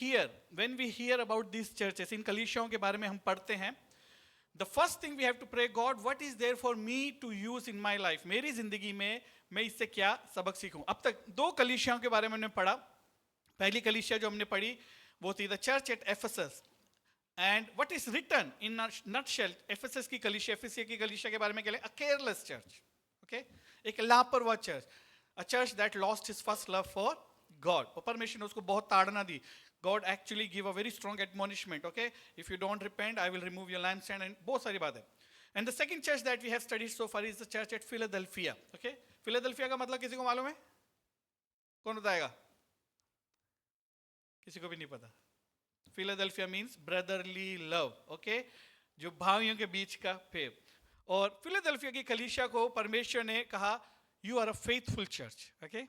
here, when we hear about these churches, इन कलीसियाओं के बारे में हम पढ़ते हैं, the first thing we have to pray, God, what is there for me to use in my life? मेरी जिंदगी में मैं इससे क्या सबक सीखूं? अब तक दो कलीसियाओं के बारे में हमने पढ़ा. पहली कलीसिया जो हमने पढ़ी वो थी the church at Ephesus. And what is written in a nutshell, Ephesus की कलीसिया, एफिसिया की कलीसिया के बारे में क्या है? A careless church. Okay? एक लापरवाह church. A church that lost his first love for God. और परमेश्वर ने उसको बहुत ताड़ना दी. God actually give a very strong admonishment. Okay? If you don't repent, I will remove your lampstand. And बहुत सारी बात है. And the second church that we have studied so far is the church at Philadelphia. Okay? Philadelphia का मतलब किसी को मालूम है? कौन बताएगा? किसी को भी नहीं पता. Philadelphia means brotherly love. Okay? जो भाइयों के बीच का प्रेम. और फिलाडेल्फिया की कलीसिया को परमेश्वर ने कहा, you are a faithful church. Okay?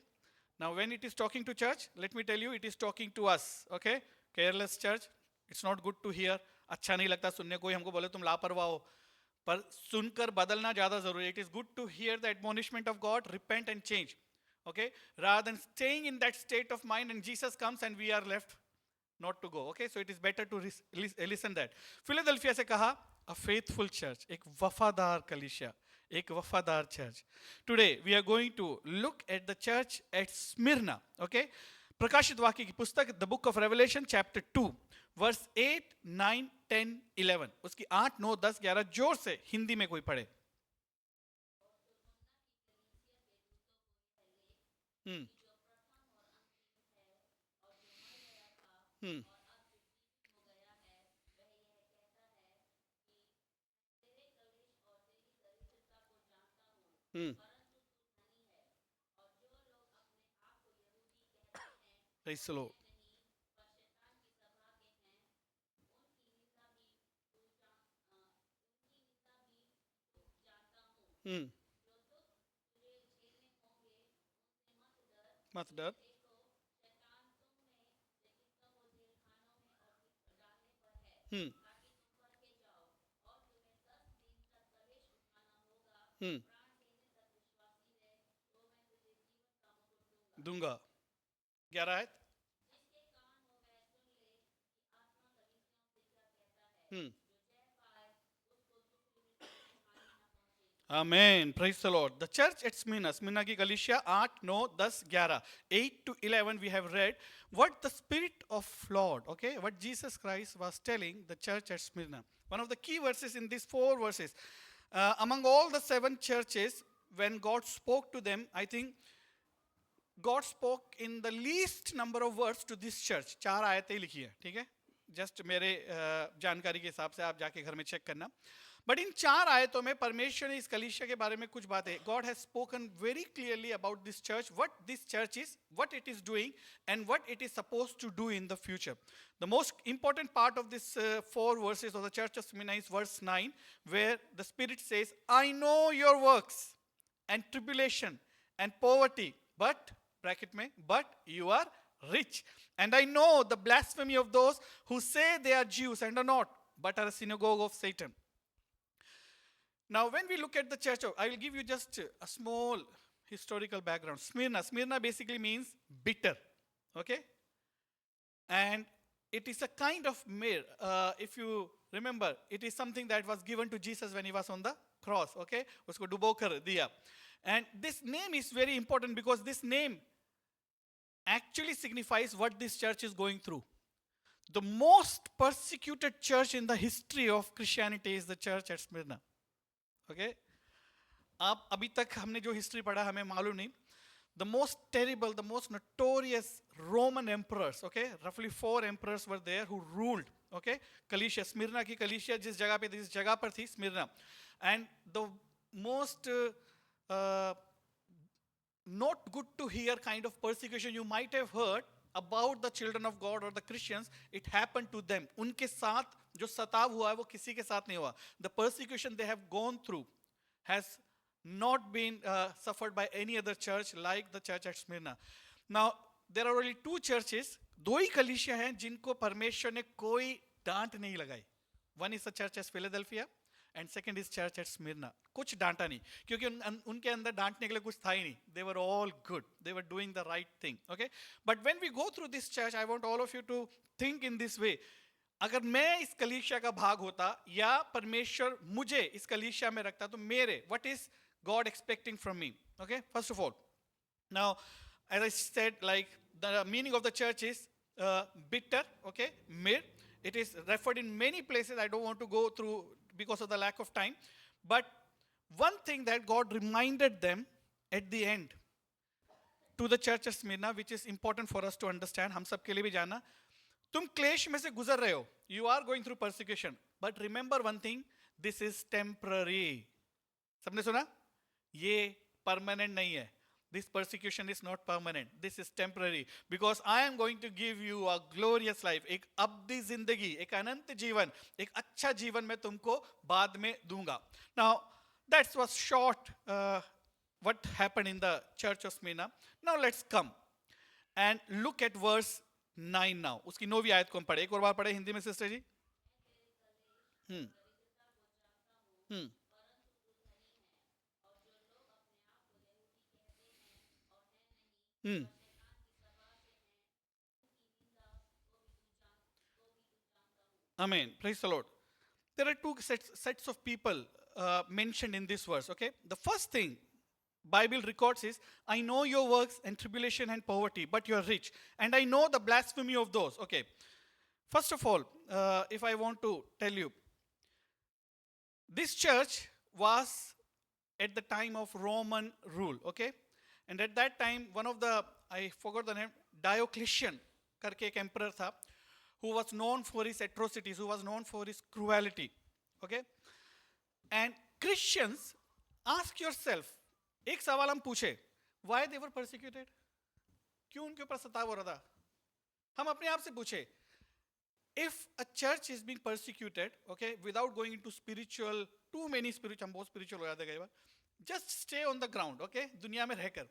Now when it is talking to church, let me tell you, it is talking to us. Okay? Careless church, it's not good to hear. अच्छा नहीं लगता सुनने, कोई हमको बोले तुम लापरवाह हो, पर सुनकर बदलना ज़्यादा ज़रूरी है. It is good to hear the admonishment of God, repent and change. Okay? Rather than staying in that state of mind and Jesus comes and we are left not to go. Okay? So it is better to listen that. Philadelphia से कहा, a faithful church, एक वफादार कलीसिया, एक वफादार church. Today we are going to look at the church at Smyrna. Okay? प्रकाशित वाक्य की पुस्तक, the book of Revelation chapter 2 verse 8, 9, 10, 11. उसकी 8, 9, 10, 11 जोर से हिंदी में कोई पढ़े. Praise the Lord. मत डर. दूंगा. 11 है. Amen. Praise the Lord. The church at Smyrna, Smyrna की कलीसिया 8, 9, 10, 11, 8 to 11 we have read what the Spirit of Lord, okay, what Jesus Christ was telling the church at Smyrna. One of the key verses in these 4 verses, among all the 7 churches, when God spoke to them, I think God spoke in the least number of words to this church. 4 आयतें लिखी है, ठीक है? Just मेरे जानकारी के हिसाब से आप जाके घर में चेक करना. बट इन 4 आयतों में परमेश्वर ने इस कलीसिया के बारे में कुछ बातें, God has spoken very clearly about this church, what this church is, what it is doing and what it is supposed to do in the future. The most important part of this 4 verses of the church of Smyrna is verse 9, where the spirit says, I know your works and tribulation and poverty, but bracket में, but you are rich, and I know the blasphemy of those who say they are Jews and are not, but are a synagogue of Satan. Now when we look at the church, I will give you just a small historical background. Smyrna basically means bitter. Okay? And it is a kind of myrrh. If you remember, it is something that was given to Jesus when he was on the cross. Okay? Usko dubo kar diya. And this name is very important because this name actually signifies what this church is going through. The most persecuted church in the history of Christianity is the church at Smyrna. Okay? आप अभी तक हमने जो history पढ़ा हमें मालूम नहीं. The most terrible, the most notorious Roman emperors, okay, roughly 4 emperors were there who ruled. Okay, कलीसिया, स्मिर्ना की कलीसिया जिस जगह पे थी, जिस जगह पर थी Smyrna, and the most not good to hear kind of persecution you might have heard about the children of God or the Christians, it happened to them. उनके साथ जो सताव हुआ है वो किसी के साथ नहीं हुआ. The persecution they have gone through has not been suffered by any other church like the church at Smyrna. Now there are only 2 churches, 2 ही कलीसिया हैं जिनको परमेश्वर ने कोई डांट नहीं लगाई. One is the church at Philadelphia and second is church at Smyrna. कुछ डांटा नहीं, क्योंकि उनके अंदर डांटने के लिए कुछ था ही नहीं. They were all good, they were doing the right thing. Okay, but when we go through this church, I want all of you to think in this way. अगर मैं इस कलीसिया का भाग होता या परमेश्वर मुझे इस कलीसिया में रखता, तो मेरे what is God expecting from me? Okay, first of all, now as I said, like the meaning of the church is bitter, okay, mir. It is referred in many places. I don't want to go through because of the lack of time. But one thing that God reminded them at the end to the church of Smyrna, which is important for us to understand, हम सब के लिए भी जानना, तुम क्लेश में से गुजर रहे हो. You are going through persecution. But remember one thing, this is temporary. सबने सुना? ये permanent नहीं है. This persecution is not permanent. This is temporary. Because I am going to give you a glorious life. एक अब्दी जिंदगी, एक अनंत जीवन, एक अच्छा जीवन मैं तुमको बाद में दूंगा. Now, that was short what happened in the church of Smyrna. Now let's come and look at verse 9 now. उसकी 9वीं आयत को हम पढ़े. एक और बार पढ़े हिंदी में sister ji. Hmm. Amen. Praise the Lord. There are two sets of people mentioned in this verse. Okay, the first thing Bible records is, I know your works and tribulation and poverty, but you are rich, and I know the blasphemy of those. Okay, first of all, if I want to tell you, this church was at the time of Roman rule. Okay, and at that time, one of the, I forgot the name, Diocletian करके एक emperor था, who was known for his atrocities, who was known for his cruelty. Okay, and Christians, ask yourself, एक सवाल हम पूछे, why they were persecuted? क्यों उनके ऊपर सताव हो रहा था? हम अपने आप से पूछे, if a church is being persecuted, okay, without going into spiritual, too many spiritual, हम बहुत spiritual हो जाते हैं कई बार, just stay on the ground, okay, दुनिया में रहकर,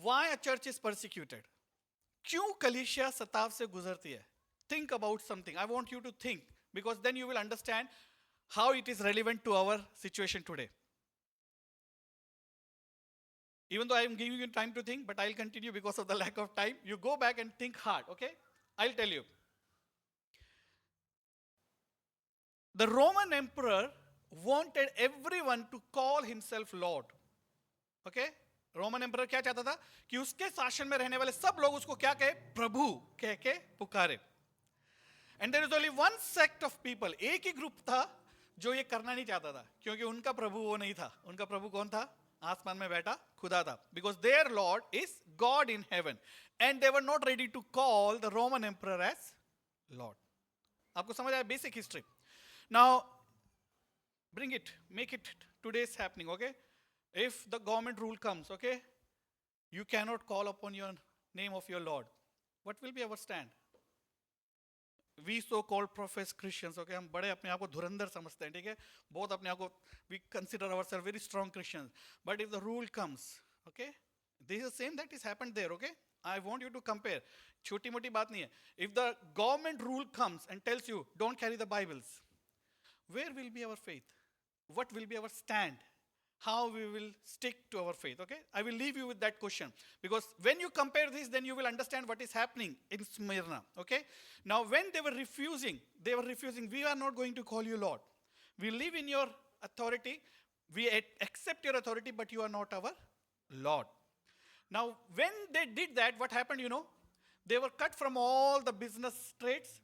why a church is persecuted? क्यों कलीसिया सताव से गुजरती है? Think about something. I want you to think, because then you will understand how it is relevant to our situation today. Even though I am giving you time to think, but I'll continue because of the lack of time. You go back and think hard, okay? I'll tell you. The Roman emperor wanted everyone to call himself Lord. Okay? Roman emperor क्या चाहता था कि उसके शासन में रहने वाले सब लोग उसको क्या कहे? प्रभु कह के पुकारे. And there is only one sect of people, एक ही ग्रुप था जो ये करना नहीं चाहता था, क्योंकि उनका प्रभु वो नहीं था. उनका प्रभु कौन था? आसमान में बैठा खुदा था. Because there lord is god in heaven, and they were not ready to call the Roman emperor as lord. आपको समझ आया basic history? Now bring it, make it today's happening. Okay, if the government rule comes, okay, you cannot call upon your name of your Lord, what will be our stand? We so called professed Christians, okay, हम बड़े अपने आप को धुरंधर समझते हैं, ठीक है, बहुत अपने आप को, we consider ourselves very strong Christians. But if the rule comes, okay, this is the same that is happened there. Okay, I want you to compare. छोटी मोटी बात नहीं है. If the government rule comes and tells you don't carry the Bibles, where will be our faith? What will be our stand? How we will stick to our faith? Okay, I will leave you with that question, because when you compare this, then you will understand what is happening in Smyrna. Okay, now when they were refusing, we are not going to call you Lord, we live in your authority, we accept your authority, but you are not our Lord. Now when they did that, what happened? You know, they were cut from all the business trades.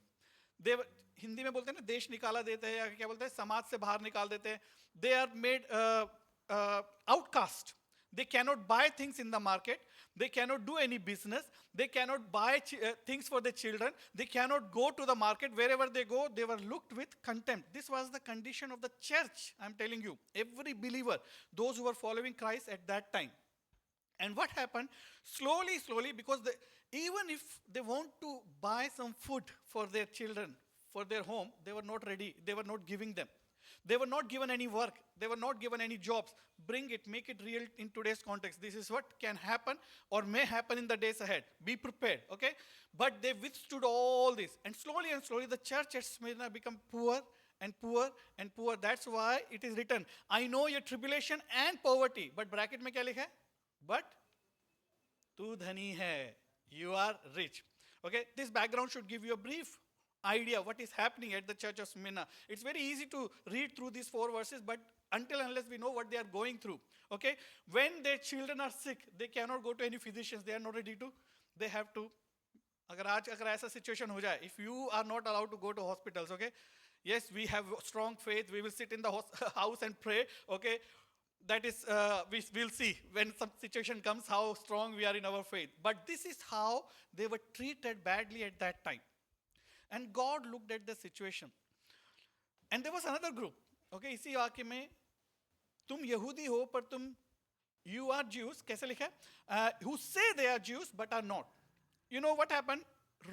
They were, Hindi में बोलते हैं ना, देश निकाला देते हैं, या क्या बोलते हैं, समाज से बाहर निकाल देते हैं. They are made outcast. They cannot buy things in the market. They cannot do any business. They cannot buy things for their children. They cannot go to the market. Wherever they go, they were looked with contempt. This was the condition of the church, I'm telling you. Every believer, those who were following Christ at that time. And what happened? Slowly, because even if they want to buy some food for their children, for their home, they were not ready. They were not giving them. They were not given any work. They were not given any jobs. Bring it, make it real in today's context. This is what can happen or may happen in the days ahead. Be prepared, okay? But they withstood all this. And slowly, the church at Smyrna became poor and poor. That's why it is written, I know your tribulation and poverty. But bracket में क्या लिखा है? But तू धनी है. You are rich. Okay, this background should give you a brief idea what is happening at the church of Smyrna. It's very easy to read through these 4 verses, but unless we know what they are going through. Okay, when their children are sick, they cannot go to any physicians. They are not ready to. They have to. अगर ऐसा situation हो जाए, if you are not allowed to go to hospitals, okay, yes, we have strong faith. We will sit in the house and pray. Okay, that is, we'll see when some situation comes how strong we are in our faith. But this is how they were treated badly at that time. And God looked at the situation. And there was another group. Okay, इसी वाक्य में तुम यहूदी हो पर तुम you are Jews, कैसे लिखा है? Who say they are Jews but are not. You know what happened?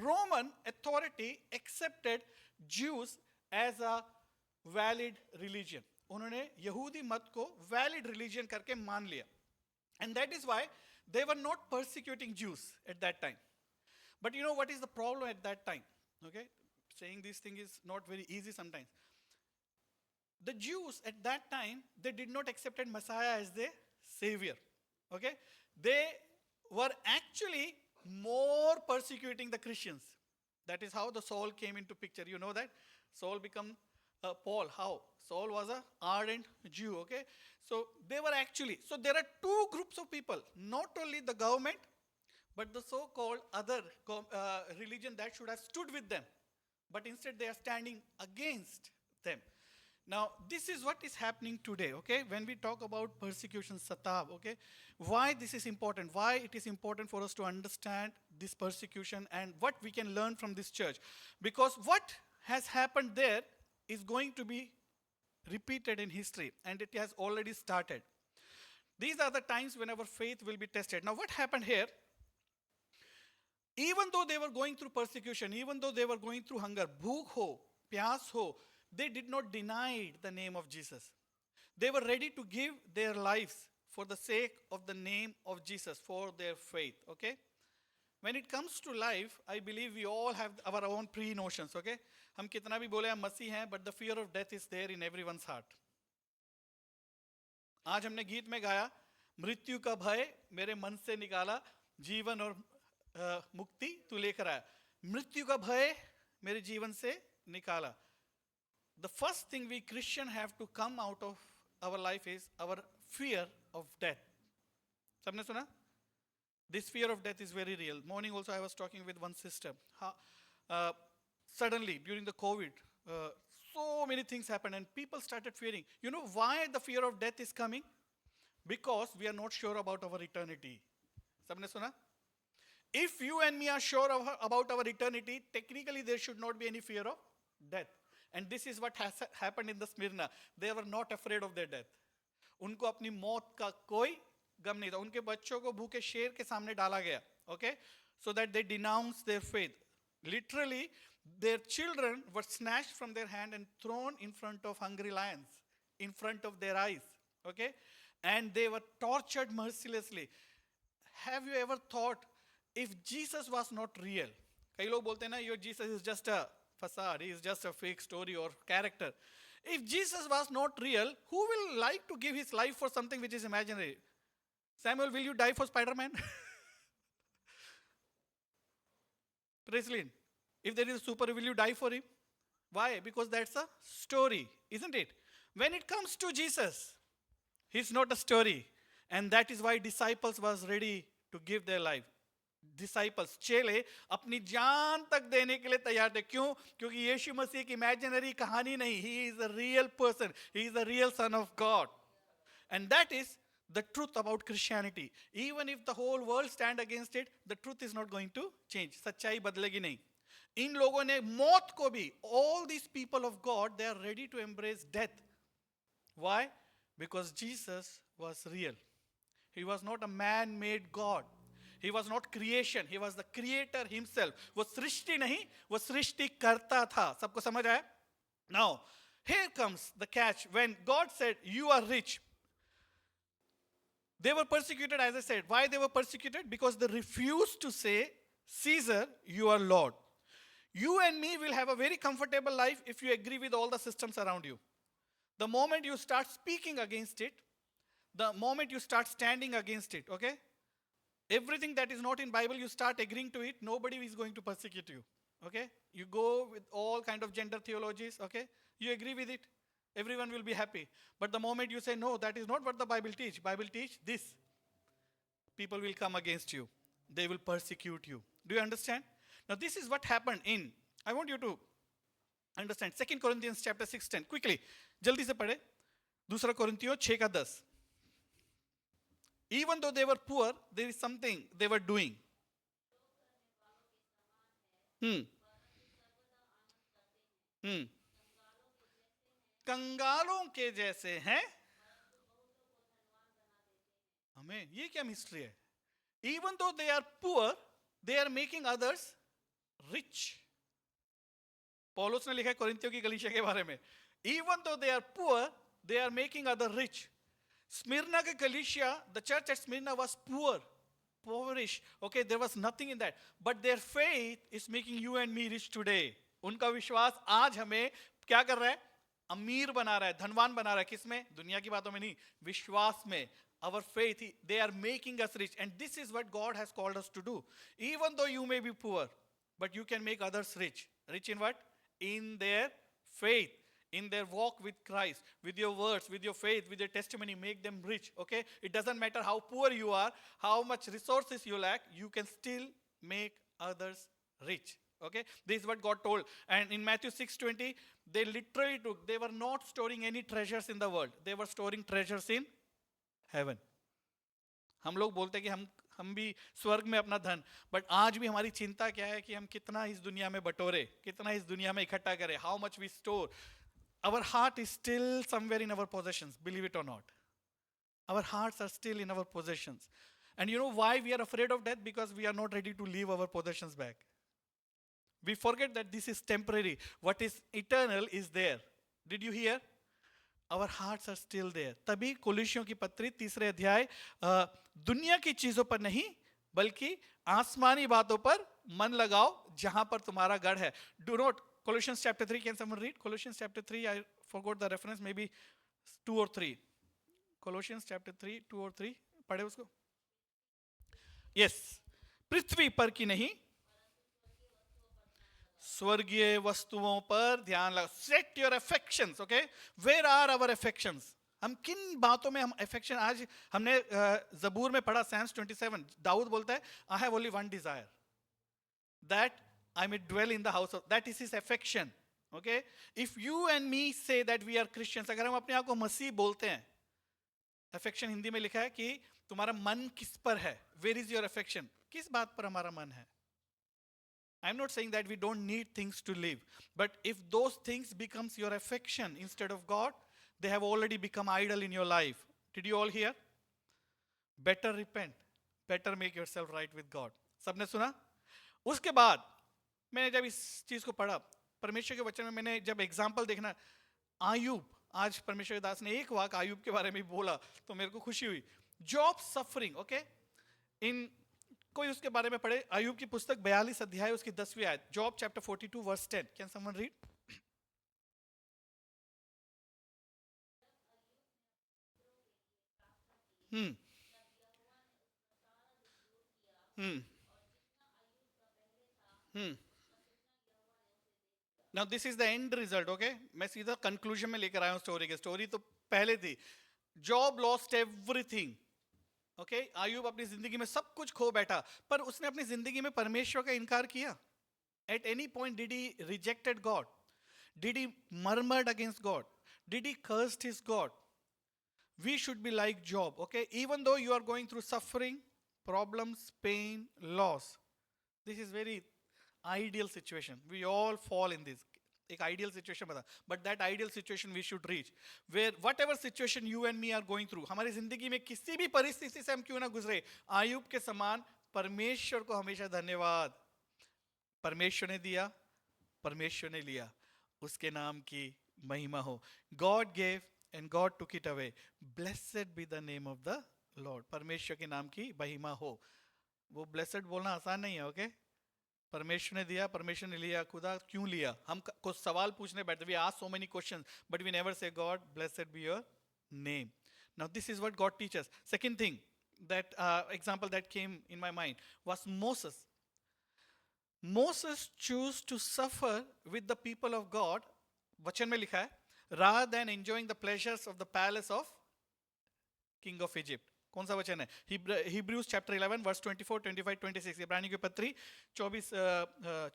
Roman authority accepted Jews as a valid religion. उन्होंने यहूदी मत को valid religion करके मान लिया. And that is why they were not persecuting Jews at that time. But you know what is the problem at that time? Okay, saying this thing is not very easy sometimes. The Jews at that time, they did not accept Messiah as their savior. Okay, they were actually more persecuting the Christians. That is how the Saul came into picture. You know that Saul become Paul. How? Saul was an ardent Jew. Okay, so they were actually. So there are 2 groups of people. Not only the government, but the so-called other religion that should have stood with them. But instead they are standing against them. Now, this is what is happening today, okay? When we talk about persecution, Satav, okay? Why this is important? Why it is important for us to understand this persecution and what we can learn from this church? Because what has happened there is going to be repeated in history, and it has already started. These are the times when our faith will be tested. Now, what happened here? Even though they were going through persecution, even though they were going through hunger, bhuk ho, pyas ho, they did not deny the name of Jesus. They were ready to give their lives for the sake of the name of Jesus, for their faith, okay? When it comes to life, I believe we all have our own pre-notions, okay? हम कितना भी बोले हम मसीह हैं, but the fear of death is there in everyone's heart. आज हमने गीत में गाया, मृत्यु का भय मेरे मन से निकाला, जीवन और मुक्ति तू लेकर आया. मृत्यु का भय मेरे जीवन से निकाला. The first thing we Christian have to come out of our life is our fear of death. सबने सुना? This fear of death is very real. Morning also I was talking with one sister. Suddenly during the COVID, so many things happened and people started fearing. You know why the fear of death is coming? Because we are not sure about our eternity. सबने सुना? If you and me are sure about our eternity, technically there should not be any fear of death. And this is what has happened in the Smyrna. They were not afraid of their death. उनको अपनी मौत का कोई गम नहीं था. उनके बच्चों को भूखे शेर के सामने डाला गया. Okay? So that they denounce their faith. Literally, their children were snatched from their hand and thrown in front of hungry lions, in front of their eyes. Okay? And they were tortured mercilessly. Have you ever thought, if Jesus was not real? कई लोग बोलते हैं ना, your Jesus is just a facade, he is just a fake story or character. If Jesus was not real, who will like to give his life for something which is imaginary? Samuel, will you die for Spider-Man? Presley, if there is a super, will you die for him? Why? Because that's a story, isn't it? When it comes to Jesus, he's not a story. And that is why disciples was ready to give their life. Disciples, चेले अपनी जान तक देने के लिए तैयार थे. क्यों? क्योंकि यीशु मसीह की imaginary कहानी नहीं. He is a real person. He is a real son of God. And that is the truth about Christianity. Even if the whole world stand against it, the truth is not going to change. सच्चाई बदलेगी नहीं. इन लोगों ने मौत को भी, all these people of God, they are ready to embrace death. Why? Because Jesus was real. He was not a man-made God. He was not creation. He was the creator himself. वो सृष्टि नहीं, वो सृष्टि करता था. सबको समझ आया? Now, here comes the catch. When God said, you are rich, they were persecuted, as I said. Why they were persecuted? Because they refused to say, Caesar, you are Lord. You and me will have a very comfortable life if you agree with all the systems around you. The moment you start speaking against it, the moment you start standing against it, okay? Everything that is not in Bible, you start agreeing to it, nobody is going to persecute you, okay? You go with all kind of gender theologies, okay? You agree with it, everyone will be happy. But the moment you say, no, that is not what the Bible teach this, people will come against you. They will persecute you. Do you understand? Now this is what happened in, I want you to understand 2 Corinthians chapter 6:10. Quickly, जल्दी से पढ़े. 2 Corinthians 6 का 10. Even though they were poor, there is something they were doing. कंगालों के जैसे हैं. हमें ये क्या मिस्ट्री है? Even though they are poor, they are making others rich. पौलुस ने लिखा है कोरिंथियों की कलीसिया के बारे में. Even though they are poor, they are making others rich. Smyrna के कलीसिया, the church at Smyrna was poor, poorish. Okay, there was nothing in that. But their faith is making you and me rich today. उनका विश्वास आज हमें क्या कर रहा है? अमीर बना रहा है, धनवान बना रहा है. किसमें? दुनिया की बातों में नहीं, विश्वास में. Our faith, they are making us rich. And this is what God has called us to do. Even though you may be poor, but you can make others rich. Rich in what? In their faith, in their walk with Christ, with your words, with your faith, with your testimony, make them rich, okay? It doesn't matter how poor you are, how much resources you lack, you can still make others rich, okay? This is what God told. And in Matthew 6:20, they literally took, they were not storing any treasures in the world. They were storing treasures in heaven. हम लोग बोलते हैं कि हम भी स्वर्ग में अपना धन, बट आज भी हमारी चिंता क्या है कि हम कितना इस दुनिया में बटोरे, कितना इस दुनिया में इकट्ठा करें. How much we store. Our heart is still somewhere in our possessions, believe it or not. Our hearts are still in our possessions. And you know why we are afraid of death? Because we are not ready to leave our possessions back. We forget that this is temporary. What is eternal is there. Did you hear? Our hearts are still there. तभी कोलोसियों की पत्री 3 अध्याय दुनिया की चीजों पर नहीं बल्कि आसमानी बातों पर मन लगाओ जहां पर तुम्हारा गढ़ है. Do not. Colossians chapter 3, can someone read? Colossians chapter 3, I forgot the reference, maybe 2 or 3. Colossians chapter 3, 2 or 3. पढ़े उसको. Yes. पृथ्वी पर की नहीं, स्वर्गीय वस्तुओं पर ध्यान लगाओ. Set your affections, okay? Where are our affections? हम किन बातों में हम affection, आज हमने जबूर में पढ़ा Psalms 27. दाऊद बोलता है, I have only one desire, that I may dwell in the house of, that is his affection, okay? If you and me say that we are Christians, अगर हम अपने आप को मसीह बोलते हैं, affection हिंदी में लिखा है कि तुम्हारा मन किस पर है? Where is your affection? किस बात पर हमारा मन है? I'm not saying that we don't need things to live, but if those things becomes your affection instead of God, they have already become idol in your life. Did you all hear? Better repent, better make yourself right with God. सबने सुना? उसके बाद मैंने जब इस चीज को पढ़ा, परमेश्वर के वचन में मैंने जब एग्जाम्पल देखना, आयुब, आज परमेश्वर दास ने एक वाक आयुब के बारे में बोला तो मेरे को खुशी हुई. Job suffering, okay? इन कोई उसके बारे में पढ़े, आयुब की पुस्तक 42 अध्याय उसकी 10वीं आयत. Job chapter 42 verse 10. Can someone read? Now this is the end result, okay? मैं सीधा कंक्लूजन में लेकर आया हूँ स्टोरी के. स्टोरी तो पहले थी. Job lost everything, okay? Ayub अपनी जिंदगी में सब कुछ खो बैठा, पर उसने अपनी जिंदगी में परमेश्वर का इनकार किया. At any point did he rejected God? Did he murmured against God? Did he cursed his God? We should be like Job, okay? Even though you are going through suffering, problems, pain, loss, this is very ideal situation. We all fall in this. एक ideal situation बता. But that ideal situation we should reach, where whatever situation you and me are going through, हमारी जिंदगी में किसी भी परिस्थिति से हम क्यों ना गुजरे, आयुब के समान परमेश्वर को हमेशा धन्यवाद. परमेश्वर ने दिया, परमेश्वर ने लिया, उसके नाम की महिमा हो. God gave and God took it away. Blessed be the name of the Lord. परमेश्वर के नाम की महिमा हो. वो blessed बोलना आसान नहीं है, ओके? परमेश्वर ने दिया, परमेश्वर ने लिया, खुदा क्यों लिया? हम कुछ सवाल पूछने बैठते, we ask so many questions but we never say god blessed be your name. Now this is what God teaches. Second thing, that example that came in my mind was Moses. Moses chose to suffer with the people of God, वचन में लिखा है, rather than enjoying the pleasures of the palace of king of Egypt. कौन सा वचन है? Hebrews chapter 11 verse 24, 25, 26. इब्रानी की पत्री 24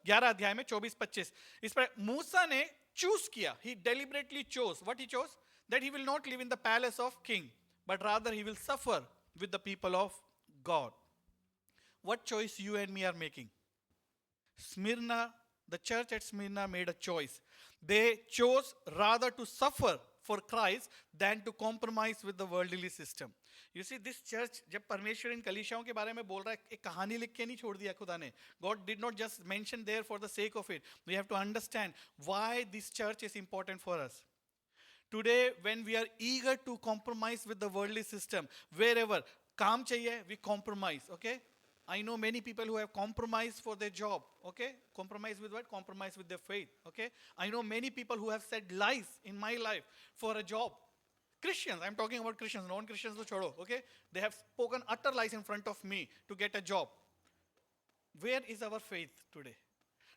11 अध्याय में 24 25. इस पर मूसा ने चूज किया, he deliberately chose. What he chose? That he will not live in the palace of king, but rather he will suffer with the people of God. What choice you and me are making? Smyrna, the church at Smyrna made a choice. They chose rather to suffer for Christ than to compromise with the worldly system. You see, this church, जब परमेश्वर इन कलीसियाओं के बारे में बोल रहा है, एक कहानी लिख के नहीं छोड़ दिया खुदा ने. God did not just mention there for the sake of it. We have to understand why this church is important for us. Today, when we are eager to compromise with the worldly system, wherever काम चाहिए, we compromise. Okay, I know many people who have compromised for their job. Okay, compromise with what? Compromise with their faith. Okay, I know many people who have said lies in my life for a job. Christians, I'm talking about Christians, non-Christians to chodo. Okay, they have spoken utter lies in front of me to get a job. Where is our faith today?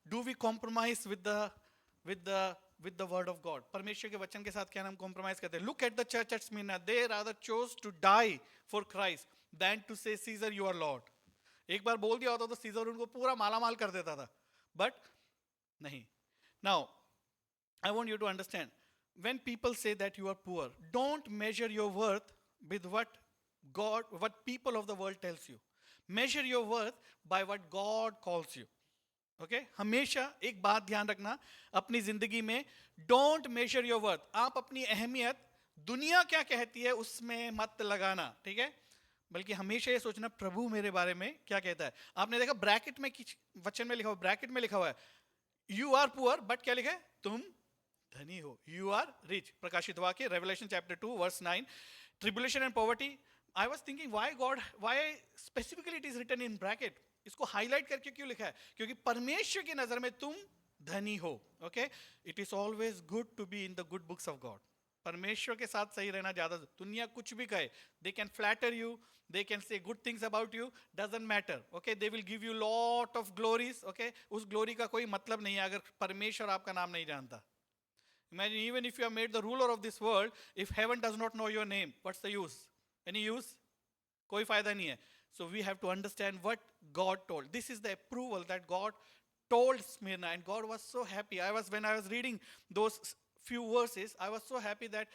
Do we compromise with the word of God? परमेश्वर के वचन के साथ क्या हम compromise करते हैं? Look at the church at Smyrna. They rather chose to die for Christ than to say, Caesar, you are Lord. एक बार बोल दिया होता तो सीजर उनको पूरा मालामाल कर देता था, but नहीं. Now, I want you to understand, when people say that you are poor, don't measure your worth with what people of the world tells you. Measure your worth by what God calls you. Okay? हमेशा एक बात ध्यान रखना अपनी जिंदगी में, don't measure your worth. आप अपनी अहमियत दुनिया क्या कहती है उसमें मत लगाना, ठीक है? बल्कि हमेशा ये सोचना प्रभु मेरे बारे में क्या कहता है. आपने देखा ब्रैकेट में वचन में लिखा हुआ, ब्रैकेट में लिखा हुआ है, यू आर पुअर बट क्या लिखा है? तुम धनी हो. You are rich. प्रकाशित वाक्य revelation chapter 2 verse 9. Tribulation and poverty. I was thinking why specifically it is written in bracket. इसको हाईलाइट करके क्यों लिखा है? क्योंकि परमेश्वर की नजर में तुम धनी हो. Okay, it is always good to be in the good books of god. परमेश्वर के साथ सही रहना ज्यादा. दुनिया कुछ भी कहे, they can flatter you, they can say good things about you, doesn't matter. Okay, they will give you lot of glories. Okay, उस glory का कोई मतलब नहीं है अगर परमेश्वर आपका नाम नहीं जानता. Imagine, even if you are made the ruler of this world, if heaven does not know your name, what's the use? Any use? कोई फायदा नहीं है. So we have to understand what God told. This is the approval that God told Smyrna, and God was so happy. When I was reading those few verses, I was so happy that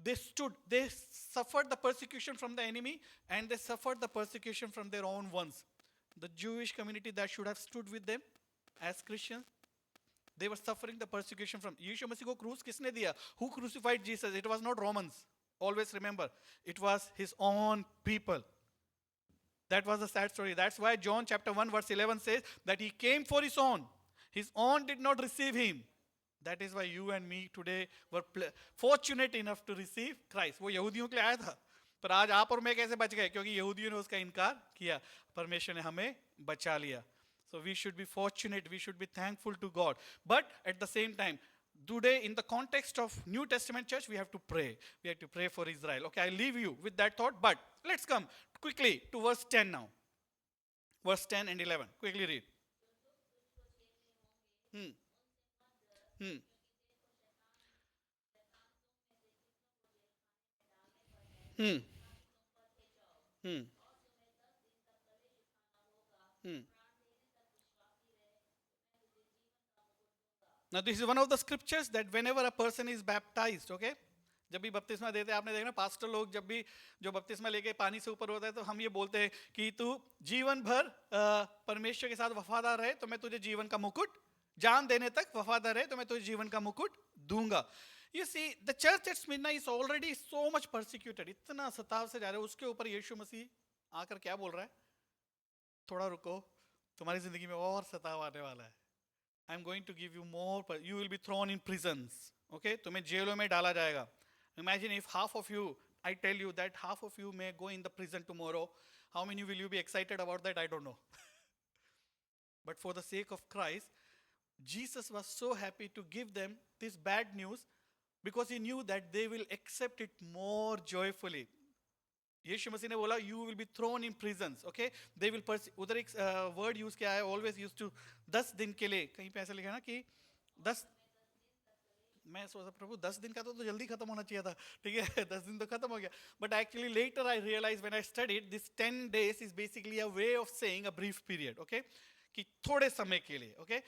they suffered the persecution from the enemy, and they suffered the persecution from their own ones. The Jewish community that should have stood with them as Christians, they were suffering the persecution from. यीशु मसीह को क्रूस किसने दिया? Who crucified Jesus? It was not Romans. Always remember, it was his own people. That was a sad story. That's why John chapter 1 verse 11 says that he came for his own. His own did not receive him. That is why you and me today were fortunate enough to receive Christ. वो यहूदियों के लिए आया था, पर आज आप और मैं कैसे बच गए? क्योंकि यहूदियों ने उसका इनकार किया, परमेश्वर ने हमें बचा लिया. So we should be fortunate, we should be thankful to God. But at the same time, today in the context of New Testament church, we have to pray. We have to pray for Israel. Okay, I leave you with that thought, but let's come quickly to verse 10 now. Verse 10 and 11. Quickly read. Now this is one of the scriptures that whenever a person is baptized, okay, जब भी बपतिस्मा देते हैं, आपने देखा ना pastor लोग जब भी जो बपतिस्मा लेके पानी से ऊपर होता है तो हम ये बोलते हैं कि तू जीवन भर परमेश्वर के साथ वफादार रहे तो मैं तुझे जीवन का मुकुट, जान देने तक वफादार रहे तो मैं तुझे जीवन का मुकुट दूंगा. You see, the church at Smyrna is already so much persecuted. इतना सताव से जा रहे हैं, उसके ऊपर यीशु मसीह आकर क्या बोल रहा है? थोड़ा रुको, तुम्हारी जिंदगी में और सताव आने वाला है. I am going to give you more. You will be thrown in prisons. Okay, तुम्हें जेलों में डाला जाएगा. Imagine if half of you, I tell you that half of you may go in the prison tomorrow. How many will you be excited about that? I don't know. But for the sake of Christ, Jesus was so happy to give them this bad news because he knew that they will accept it more joyfully. यीशु मसीह ने बोला you will be thrown in prisons, okay, they will उधर एक word use किया है, always use to 10 दिन के लिए, कहीं पे ऐसा लिखा है ना कि 10, मैं सोचा प्रभु 10 दिन का तो जल्दी खत्म होना चाहिए था, ठीक है 10 दिन तो खत्म हो गया, but actually later I realize when I studied this 10 days is basically a way of saying a brief period, okay, कि थोड़े समय के लिए, ओके।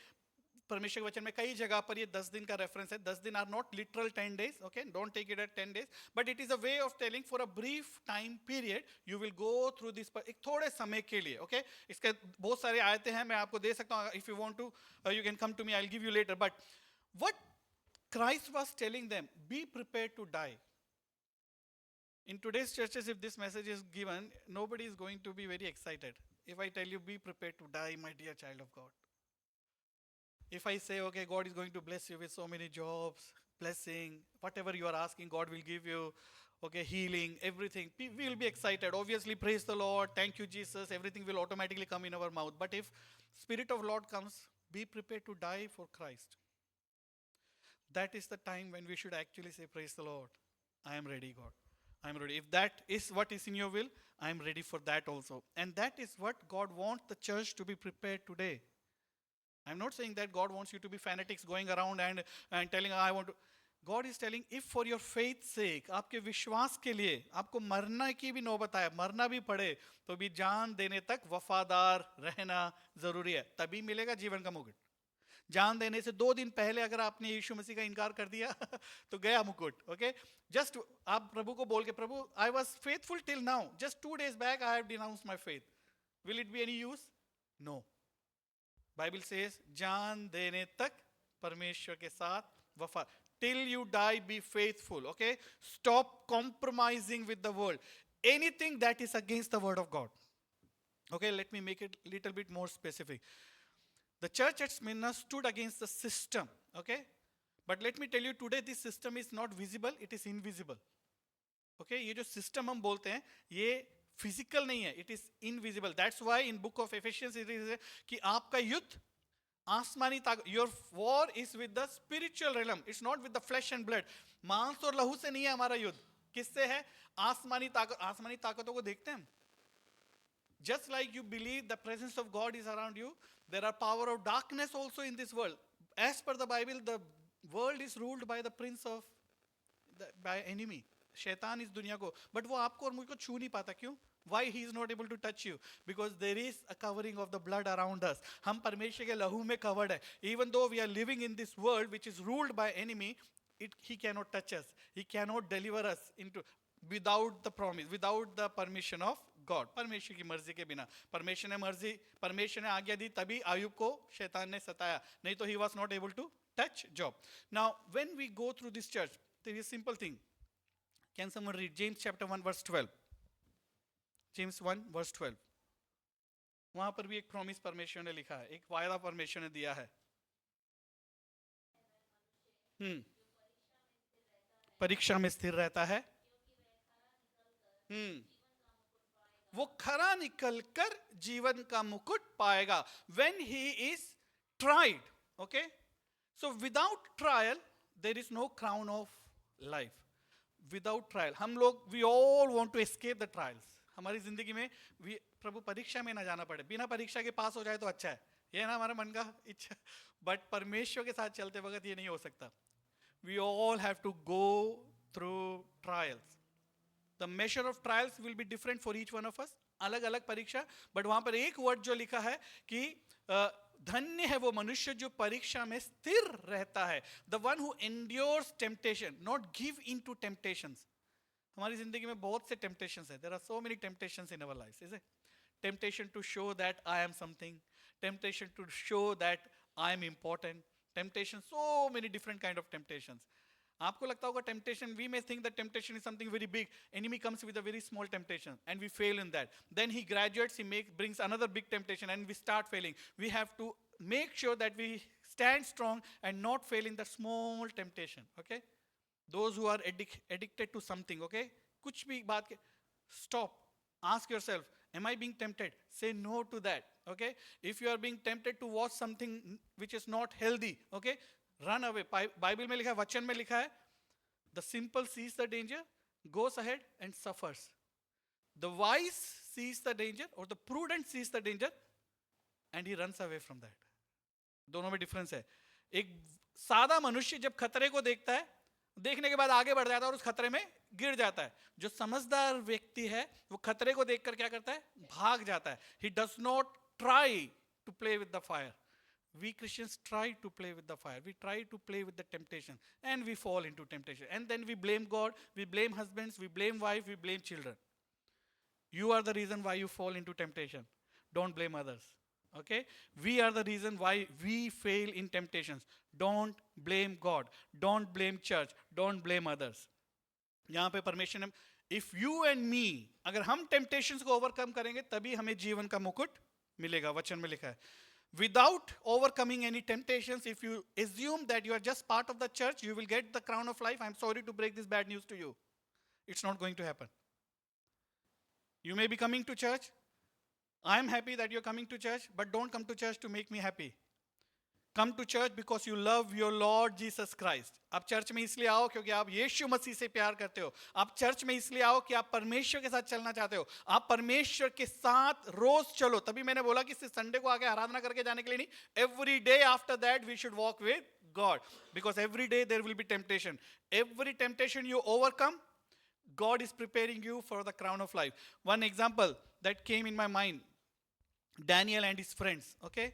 परमेश्वर के वचन में कई जगह पर ये 10 दिन का रेफरेंस है. 10 दिन are not literal 10 days, okay, don't take it at 10 days, but it is a way of telling for a brief time period you will go through this, एक थोड़े समय के लिए, okay. इसके बहुत सारे आयतें हैं, मैं आपको दे सकता हूँ, if you want to you can come to me, I'll give you later, but what Christ was telling them, be prepared to die. In today's churches, if this message is given, nobody is going to be very excited. If I tell you, be prepared to die, my dear child of God. If I say, okay, God is going to bless you with so many jobs, blessing, whatever you are asking, God will give you, okay, healing, everything, we will be excited. Obviously, praise the Lord, thank you, Jesus, everything will automatically come in our mouth. But if Spirit of Lord comes, be prepared to die for Christ. That is the time when we should actually say, praise the Lord, I am ready, God. I am ready. If that is what is in your will, I am ready for that also. And that is what God wants the church to be prepared today. I'm not saying that God wants you to be fanatics going around and telling, I want to. God is telling, if for your faith's sake, आपके विश्वास के लिए आपको मरना की भी नौबत आए, मरना भी पड़े, तो भी जान देने तक वफादार रहना जरूरी है, तभी मिलेगा जीवन का मुकुट. जान देने से 2 दिन पहले अगर आपने यीशु मसीह का इनकार कर दिया तो गया मुकुट, ओके. जस्ट आप प्रभु को बोल के, प्रभु I was faithful till now, just 2 days back I have denounced my faith, will it be any use? No. Bible says जान देने तक परमेश्वर के साथ वफा, till you die be faithful, okay. Stop compromising with the world, anything that is against the word of God, okay. Let me make it a little bit more specific. The church at Smyrna stood against the system, okay. But let me tell you, today this system is not visible, it is invisible, okay. ये जो system हम बोलते हैं ये physical नहीं है, it is invisible. That's why in book of efficiency it is कि आपका युद्ध आसमानी ताकत, your war is with the spiritual realm, it's not with the flash and blood. मांस और लहू से नहीं है हमारा युद्ध, किससे है? आसमानी ताकत. आसमानी ताकतों को देखते हैं. Just like you believe the presence of God is around you, there are power of darkness also in this world. As per the Bible, the world is ruled by the prince of by enemy. शैतान इस दुनिया को, but वो आपको और मुझको छू नहीं पाता. क्यों? Why he is not able to touch you? Because there is a covering of the blood around us. हम परमेश्वर के लहू में covered है. Even though we are living in this world which is ruled by enemy, he cannot touch us. He cannot deliver us into without the promise, without the permission of God. परमेश्वर की मर्जी के बिना. परमेश्वर ने आज्ञा दी तभी आयुब को शैतान ने सताया, नहीं तो he was not able to touch Job. Now when we go through this church, there is a simple thing. Can someone read James chapter 1 verse 12? James 1 verse 12. वहां पर भी एक प्रॉमिस परमेश्वर ने लिखा है, एक वायदा परमेश्वर ने दिया है. परीक्षा में स्थिर रहता है, वो खरा निकल कर जीवन का मुकुट पाएगा. When he is tried, okay? So without trial there is no crown of life. Without trial, हम लोग we all want to escape the trials. हमारी जिंदगी में प्रभु परीक्षा में ना जाना पड़े, बिना परीक्षा के पास हो जाए तो अच्छा है, ये ना हमारा मन का इच्छा. बट परमेश्वर के साथ चलते वक्त ये नहीं हो सकता. We all have to go through trials. The measure of trials will be different for each one of us. अलग अलग परीक्षा. बट वहां पर एक वर्ड जो लिखा है कि धन्य है वो मनुष्य जो परीक्षा में स्थिर रहता है. The one who endures temptation, not give in to temptations. हमारी जिंदगी में बहुत से temptations है. There are so many temptations in our lives, is it? Temptation to show that I am something. Temptation to show that I am important. Temptation, so many different kind of temptations. आपको लगता होगा temptation, we may think that temptation is something very big. Enemy comes with a very small temptation and we fail in that. Then he graduates, brings another big temptation and we start failing. We have to make sure that we stand strong and not fail in the small temptation, okay? Those who are addicted to something, okay? कुछ भी बात के, stop. Ask yourself, Am I being tempted? Say no to that. Okay? If you are being tempted to watch something which is not healthy, okay? Run away. Bible में लिखा है, वचन में लिखा है, the simple sees the danger, goes ahead and suffers. The wise sees the danger, or the prudent sees the danger, and he runs away from that. दोनों में difference है. एक सादा मनुष्य जब खतरे को देखता है, देखने के बाद आगे बढ़ जाता है और उस खतरे में गिर जाता है. जो समझदार व्यक्ति है वो खतरे को देखकर क्या करता है? भाग जाता है. He does not try to play with the fire. We Christians try to play with the fire. We try to play with the temptation, and we fall into temptation. And then we blame God, we blame husbands, we blame wife, we blame children. You are the reason why you fall into temptation. Don't blame others. Okay? We are the reason why we fail in temptations. Don't blame God. Don't blame church. Don't blame others. यहाँ पे परमेश्वर ने, if you and me, अगर हम temptations को overcome करेंगे तभी हमें जीवन का मुकुट मिलेगा. वचन में लिखा है. Without overcoming any temptations, if you assume that you are just part of the church, you will get the crown of life. I'm sorry to break this bad news to you. It's not going to happen. You may be coming to church. I'm happy that you're coming to church, but don't come to church to make me happy. Come to church because you love your Lord Jesus Christ. आप church में इसलिए आओ क्योंकि आप यीशु मसीह से प्यार करते हो. आप चर्च में इसलिए आओ कि आप परमेश्वर के साथ चलना चाहते हो. आप परमेश्वर के साथ रोज चलो. तभी मैंने बोला कि सिर्फ संडे को आके आराधना करके जाने के लिए नहीं. Every day after that we should walk with God, because every day there will be temptation. Every temptation you overcome, God is preparing you for the crown of life. One example that came in my mind, Daniel and his friends. Okay,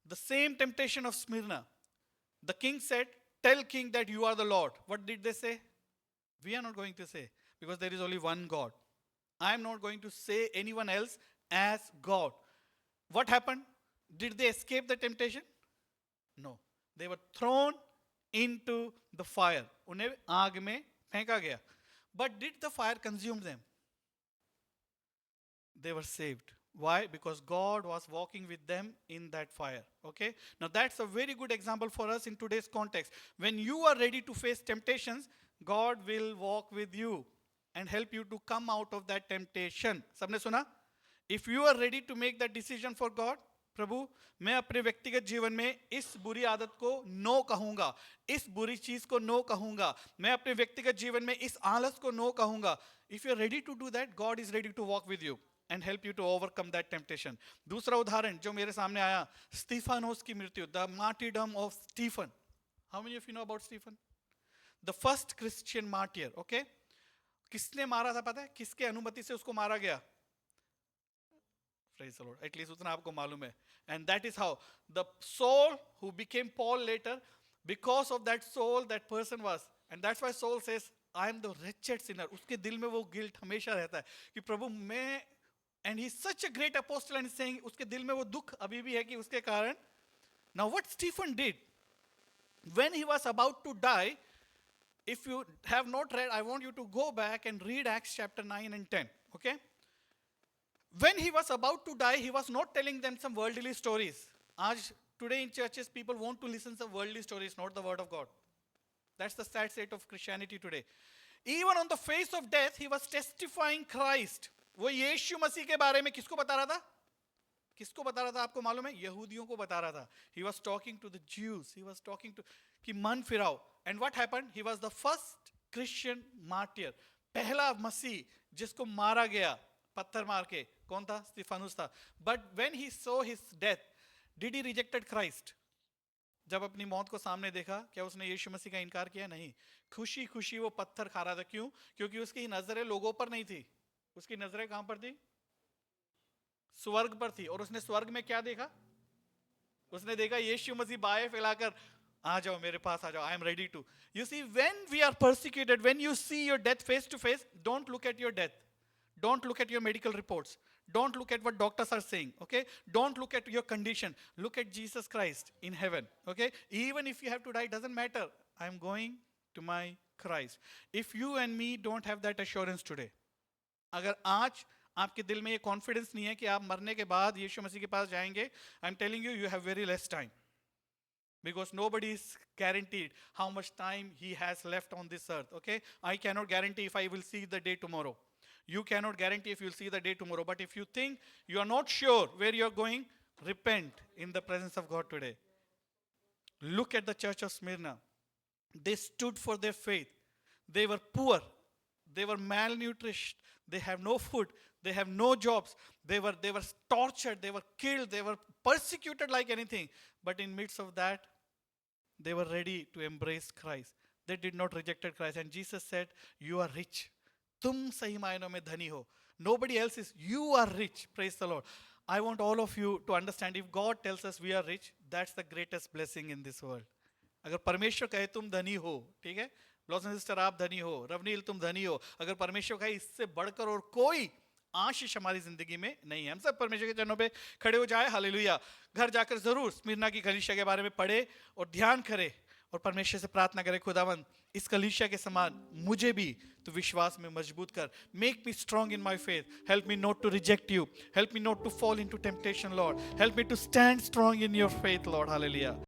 the same temptation of Smyrna. The king said, tell king that you are the Lord. What did they say? We are not going to say, because there is only one God. I am not going to say anyone else as God. What happened? Did they escape the temptation? No. They were thrown into the fire. उन्हें आग में फेंका गया. But did the fire consume them? They were saved. Why? Because God was walking with them in that fire. Okay? Now that's a very good example for us in today's context. When you are ready to face temptations, God will walk with you and help you to come out of that temptation. सबने सुना? If you are ready to make that decision for God, प्रभु मैं अपने व्यक्तिगत जीवन में इस बुरी आदत को नो कहूंगा, इस बुरी चीज को नो कहूंगा, मैं अपने व्यक्तिगत जीवन में इस आलस को नो कहूंगा. If you are ready to do that, God is ready to walk with you and help you to overcome that temptation. दूसरा उदाहरण जो मेरे सामने आया, स्टीफानोस की मृत्यु, the martyrdom of Stephen. How many of you know about Stephen? The first Christian martyr. Okay? किसने मारा था पता है? किसके अनुमति से उसको मारा गया? Praise the Lord. At least उतना आपको मालूम है. And that is how the Saul who became Paul later, because of that Saul, that person was, and that's why Saul says, I am the wretched sinner. उसके दिल में वो guilt हमेशा रहता है कि प्रभु मैं, and he's such a great apostle and he's saying उसके दिल में वो दुख अभी भी है कि उसके कारण. Now what Stephen did when he was about to die, if you have not read, I want you to go back and read Acts chapter 9 and 10. Okay? When he was about to die, he was not telling them some worldly stories. Today in churches, people want to listen to some worldly stories, not the word of God. That's the sad state of Christianity today. Even on the face of death, he was testifying Christ. वो यीशु मसीह के बारे में किसको बता रहा था? किसको बता रहा था आपको मालूम है? यहूदियों को बता रहा था. He was talking to the Jews. He was talking to कि मन फिराओ. And what happened? He was the first Christian martyr. पहला मसीह जिसको मारा गया पत्थर मार के. कौन था? स्टीफानुस था. But when he saw his death, did he rejected Christ? जब अपनी मौत को सामने देखा, क्या उसने यीशु मसीह का इनकार किया? नहीं. खुशी खुशी वो पत्थर खा रहा था. क्यों? क्योंकि उसकी नजरें लोगों पर नहीं थी. उसकी नजरें कहां पर थी? स्वर्ग पर थी. और उसने स्वर्ग में क्या देखा? उसने देखा यीशु मसीह बाएं फैलाकर, आ जाओ मेरे पास आ जाओ, I am ready to. You see, when we are persecuted, when you see your death face to face, don't look at your death. Don't look at your medical reports. Don't look at what doctors are saying. Okay? Don't look at your condition. Look at Jesus Christ in heaven. Okay? Even if you have to die, doesn't matter. I am going to my Christ. If you and me don't have that assurance today, अगर आज आपके दिल में ये confidence नहीं है कि आप मरने के बाद यीशु मसीह के पास जाएंगे, I am telling you, you have very less time, because nobody is guaranteed how much time he has left on this earth. Okay? I cannot guarantee if I will see the day tomorrow. You cannot guarantee if you'll see the day tomorrow. But if you think you are not sure where you're going, repent in the presence of God today. Look at the church of Smyrna. They stood for their faith. They were poor. They were malnourished. They have no food. They have no jobs. They were tortured. They were killed. They were persecuted like anything. But in midst of that, they were ready to embrace Christ. They did not reject Christ. And Jesus said, you are rich. Tum sahi maayno mein dhani ho. Nobody else is. You are rich. Praise the Lord. I want all of you to understand, if God tells us we are rich, that's the greatest blessing in this world. अगर परमेश्वर कहे तुम धनी हो, ठीक है, brothers and sister आप धनी हो, रवनील तुम धनी हो, अगर परमेश्वर कहे इससे बढ़कर और कोई आशीष हमारी जिंदगी में नहीं है, हम सब परमेश्वर के चरणों पे खड़े हो जाए, हालेलुया। घर जाकर जरूर स्मिरना की कलीसिया के बारे में पढ़े और ध्यान करे और परमेश्वर से प्रार्थना करे, खुदावंद इस कलीसिया के समान मुझे भी तो विश्वास में मजबूत कर, make me strong in my faith, help me not to reject you, help me not to fall into temptation lord, help me to stand strong in your faith lord, hallelujah.